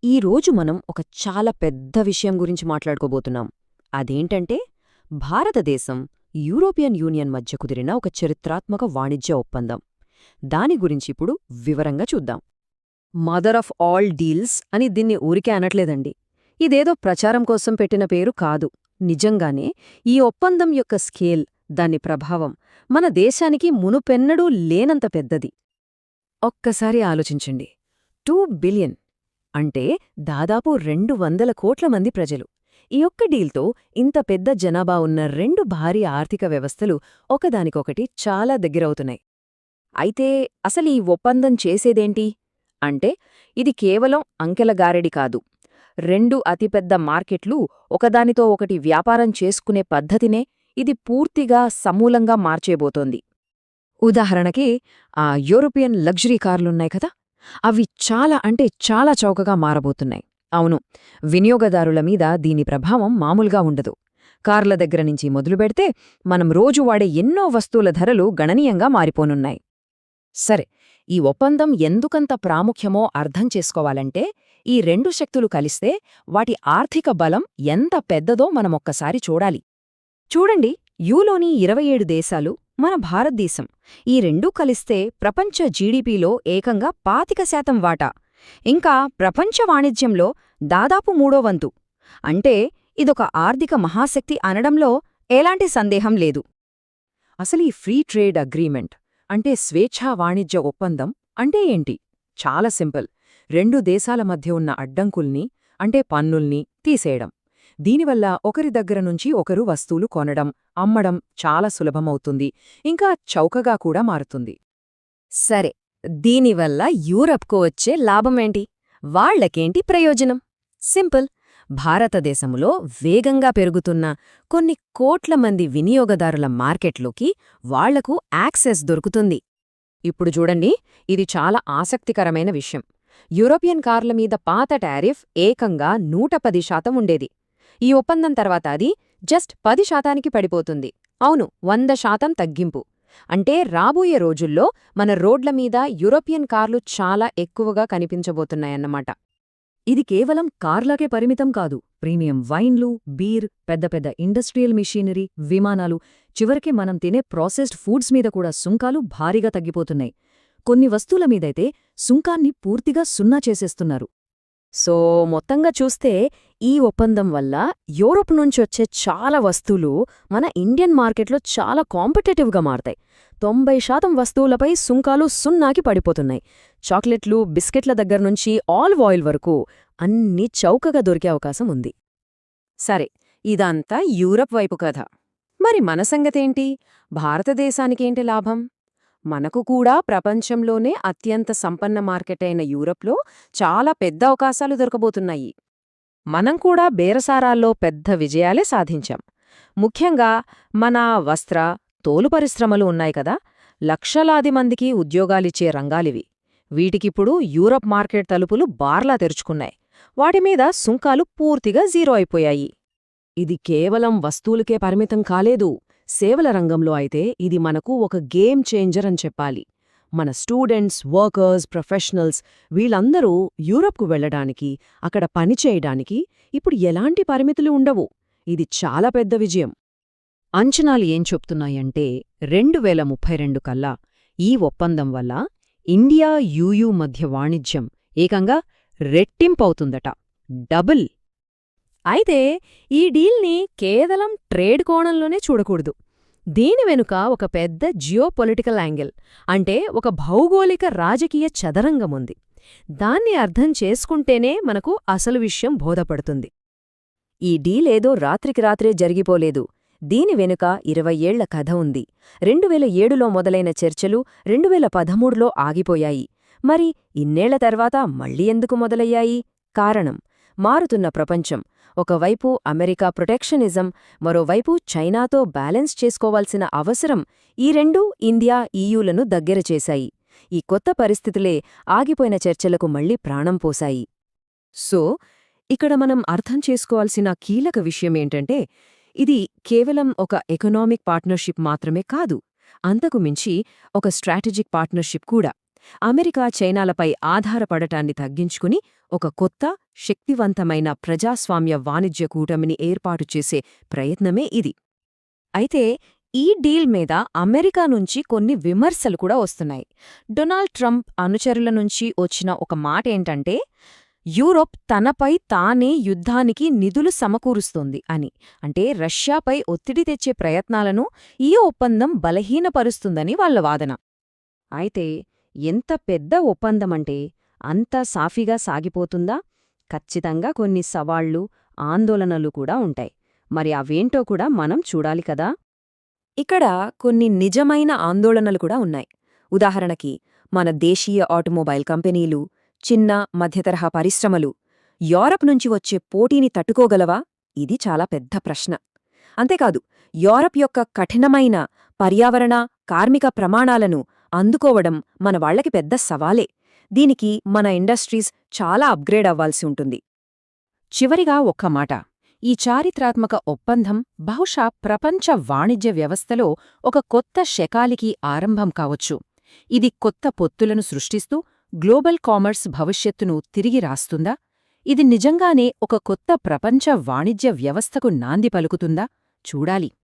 ఈరోజు మనం ఒక చాలా పెద్ద విషయం గురించి మాట్లాడుకోబోతున్నాం. అదేంటంటే భారతదేశం, యూరోపియన్ యూనియన్ మధ్య కుదిరిన ఒక చరిత్రాత్మక వాణిజ్య ఒప్పందం. దాని గురించిప్పుడు వివరంగా చూద్దాం. మదర్ ఆఫ్ ఆల్ డీల్స్ అని దీన్ని ఊరికే అనట్లేదండి. ఇదేదో ప్రచారం కోసం పెట్టిన పేరు కాదు. నిజంగానే ఈ ఒప్పందం యొక్క స్కేల్, దాని ప్రభావం మన దేశానికి మునుపెన్నడూ లేనంత పెద్దది. ఒక్కసారి ఆలోచించండి. 2 బిలియన్ అంటే దాదాపు 200 కోట్ల మంది ప్రజలు. ఈ ఒక్క డీల్తో ఇంత పెద్ద జనాభా ఉన్న రెండు భారీ ఆర్థిక వ్యవస్థలు ఒకదానికొకటి చాలా దగ్గరవుతున్నాయి. అయితే అసలు ఈ ఒప్పందం చేసేదేంటి అంటే, ఇది కేవలం అంకెల గారడి కాదు. రెండు అతిపెద్ద మార్కెట్లు ఒకదానితో ఒకటి వ్యాపారం చేసుకునే పద్ధతినే ఇది పూర్తిగా సమూలంగా మార్చేబోతోంది. ఉదాహరణకి, యూరోపియన్ లగ్జరీ కార్లున్నాయి కదా, అవి చాలా అంటే చాలా చౌకగా మారబోతున్నాయి. అవును, వినియోగదారుల మీద దీని ప్రభావం మామూలుగా ఉండదు. కార్ల దగ్గర నుంచి మొదలుపెడితే మనం రోజు వాడే ఎన్నో వస్తువుల ధరలు గణనీయంగా మారిపోనున్నాయి. సరే, ఈ ఒప్పందం ఎందుకంత ప్రాముఖ్యమో అర్థం చేసుకోవాలంటే, ఈ రెండు శక్తులు కలిస్తే వాటి ఆర్థిక బలం ఎంత పెద్దదో మనమొక్కసారి చూడాలి. చూడండి, యూలోని 27 దేశాలు, మన భారతదేశం, ఈ రెండూ కలిస్తే ప్రపంచ జీడీపీలో ఏకంగా 25% వాటా, ఇంకా ప్రపంచ వాణిజ్యంలో దాదాపు 3వ వంతు. అంటే ఇదొక ఆర్థిక మహాశక్తి అనడంలో ఎలాంటి సందేహం లేదు. అసలు ఈ ఫ్రీ ట్రేడ్ అగ్రీమెంట్ అంటే స్వేచ్ఛా వాణిజ్య ఒప్పందం అంటే ఏంటి? చాలా సింపుల్. రెండు దేశాల మధ్య ఉన్న అడ్డంకుల్ని, అంటే పన్నుల్ని తీసేయడం. దీనివల్ల ఒకరి దగ్గర నుంచి ఒకరు వస్తువులు కొనడం, అమ్మడం చాలా సులభమవుతుంది, ఇంకా చౌకగా కూడా మారుతుంది. సరే, దీనివల్ల యూరప్కు వచ్చే లాభమేంటి? వాళ్లకేంటి ప్రయోజనం? సింపుల్. భారతదేశంలో వేగంగా పెరుగుతున్న కొన్ని కోట్ల మంది వినియోగదారుల మార్కెట్లోకి వాళ్లకు యాక్సెస్ దొరుకుతుంది. ఇప్పుడు చూడండి, ఇది చాలా ఆసక్తికరమైన విషయం. యూరోపియన్ కార్ల మీద పాత టారిఫ్ ఏకంగా 110% ఉండేది. ఈ ఒప్పందం తర్వాత అది జస్ట్ 10%కి పడిపోతుంది. అవును, 100% తగ్గింపు. అంటే రాబోయే రోజుల్లో మన రోడ్ల మీద యూరోపియన్ కార్లు చాలా ఎక్కువగా కనిపించబోతున్నాయన్నమాట. ఇది కేవలం కార్లకే పరిమితం కాదు. ప్రీమియం వైన్లు, బీర్, పెద్ద పెద్ద ఇండస్ట్రియల్ మిషనరీ, విమానాలు, చివరికి మనం తినే ప్రాసెస్డ్ ఫుడ్స్ మీద కూడా సుంకాలు భారీగా తగ్గిపోతున్నాయి. కొన్ని వస్తువుల మీదైతే సుంకాన్ని పూర్తిగా సున్నా చేసేస్తున్నారు. సో మొత్తంగా చూస్తే ఈ ఒప్పందం వల్ల యూరోప్ నుంచొచ్చే చాలా వస్తువులు మన ఇండియన్ మార్కెట్లో చాలా కాంపిటేటివ్గా మారతాయి. 90% వస్తువులపై సుంకాలు సున్నాకి పడిపోతున్నాయి. చాక్లెట్లు, బిస్కెట్ల దగ్గర్నుంచి ఆలివ్ ఆయిల్ వరకు అన్నీ చౌకగా దొరికే అవకాశం ఉంది. సరే, ఇదంతా యూరప్ వైపు కథ. మరి మన సంగతేంటి? భారతదేశానికేంటి లాభం? మనకు కూడా ప్రపంచంలోనే అత్యంత సంపన్న మార్కెట్ అయిన యూరప్లో చాలా పెద్ద అవకాశాలు దొరకబోతున్నాయి. మనం కూడా బేరసారాల్లో పెద్ద విజయాలే సాధించాం. ముఖ్యంగా మన వస్త్ర, తోలు పరిశ్రమలు ఉన్నాయి కదా, లక్షలాది మందికి ఉద్యోగాలిచ్చే రంగాలివి. వీటికిప్పుడు యూరప్ మార్కెట్ తలుపులు బార్లా తెరుచుకున్నాయి. వాటిమీద సుంకాలు పూర్తిగా జీరో అయిపోయాయి. ఇది కేవలం వస్తువులకే పరిమితం కాలేదు. సేవల రంగంలో అయితే ఇది మనకు ఒక గేమ్ చేంజర్ అని చెప్పాలి. మన స్టూడెంట్స్, వర్కర్స్, ప్రొఫెషనల్స్ వీళ్ళందరూ యూరప్కు వెళ్లడానికి, అక్కడ పనిచేయడానికి ఇప్పుడు ఎలాంటి పరిమితులు ఉండవు. ఇది చాలా పెద్ద విజయం. అంచనాలు ఏం చెప్తున్నాయంటే 2032 కల్లా ఈ ఒప్పందం వల్ల ఇండియా యూయూ మధ్య వాణిజ్యం ఏకంగా రెట్టింపవుతుందట. డబుల్. అయితే ఈ డీల్ని కేవలం ట్రేడ్ కోణంలోనే చూడకూడదు. దీని వెనుక ఒక పెద్ద జియోపొలిటికల్ యాంగిల్, అంటే ఒక భౌగోళిక రాజకీయ చదరంగముంది. దాన్ని అర్థం చేసుకుంటేనే మనకు అసలు విషయం బోధపడుతుంది. ఈ డీలేదో రాత్రికి రాత్రే జరిగిపోలేదు. దీని వెనుక 20 ఏళ్ల కథ ఉంది. 2007లో మొదలైన చర్చలు 2013లో ఆగిపోయాయి. మరి ఇన్నేళ్ల తర్వాత మళ్ళీ ఎందుకు మొదలయ్యాయి? కారణం, మారుతున్న ప్రపంచం. ఒకవైపు అమెరికా ప్రొటెక్షనిజం, మరోవైపు చైనాతో బ్యాలెన్స్ చేసుకోవాల్సిన అవసరం, ఈ రెండూ ఇండియా, ఈయూలను దగ్గర చేశాయి. ఈ కొత్త పరిస్థితులే ఆగిపోయిన చర్చలకు మళ్లీ ప్రాణం పోశాయి. సో ఇక్కడ మనం అర్థం చేసుకోవాల్సిన కీలక విషయమేంటంటే, ఇది కేవలం ఒక ఎకనామిక్ పార్ట్నర్షిప్ మాత్రమే కాదు, అంతకు మించి ఒక స్ట్రాటజిక్ పార్ట్నర్షిప్ కూడా. అమెరికా చైనాలపై ఆధారపడటాన్ని తగ్గించుకుని ఒక కొత్త, శక్తివంతమైన ప్రజాస్వామ్య వాణిజ్య కూటమిని ఏర్పాటు చేసే ప్రయత్నమే ఇది. అయితే ఈ డీల్ మీద అమెరికా నుంచి కొన్ని విమర్శలు కూడా వస్తున్నాయి. డొనాల్డ్ ట్రంప్ అనుచరుల నుంచి వచ్చిన ఒక మాటేంటంటే, యూరోప్ తనపై తానే యుద్ధానికి నిధులు సమకూరుస్తోంది అని. అంటే రష్యాపై ఒత్తిడి తెచ్చే ప్రయత్నాలను ఈ ఒప్పందం బలహీనపరుస్తుందని వాళ్ల వాదన. అయితే ఎంత పెద్ద ఒప్పందమంటే అంత సాఫీగా సాగిపోతుందా? ఖచ్చితంగా కొన్ని సవాళ్లు, ఆందోళనలు కూడా ఉంటాయి. మరి అవేంటో కూడా మనం చూడాలి కదా. ఇక్కడ కొన్ని నిజమైన ఆందోళనలు కూడా ఉన్నాయి. ఉదాహరణకి మన దేశీయ ఆటోమొబైల్ కంపెనీలు, చిన్న మధ్యతరహా పరిశ్రమలు యూరప్ నుంచి వచ్చే పోటీని తట్టుకోగలవా? ఇది చాలా పెద్ద ప్రశ్న. అంతేకాదు, యూరప్ యొక్క కఠినమైన పర్యావరణ, కార్మిక ప్రమాణాలను అందుకోవడం మన వాళ్లకి పెద్ద సవాలే. దీనికి మన ఇండస్ట్రీస్ చాలా అప్గ్రేడ్ అవ్వాల్సి ఉంటుంది. చివరిగా ఒక్క మాట. ఈ చారిత్రాత్మక ఒప్పందం బహుశా ప్రపంచ వాణిజ్య వ్యవస్థలో ఒక కొత్త శకాలికి ఆరంభం కావచ్చు. ఇది కొత్త పొత్తులను సృష్టిస్తూ గ్లోబల్ కామర్స్ భవిష్యత్తును తిరిగి రాస్తుందా? ఇది నిజంగానే ఒక కొత్త ప్రపంచ వాణిజ్య వ్యవస్థకు నాంది పలుకుతుందా? చూడాలి.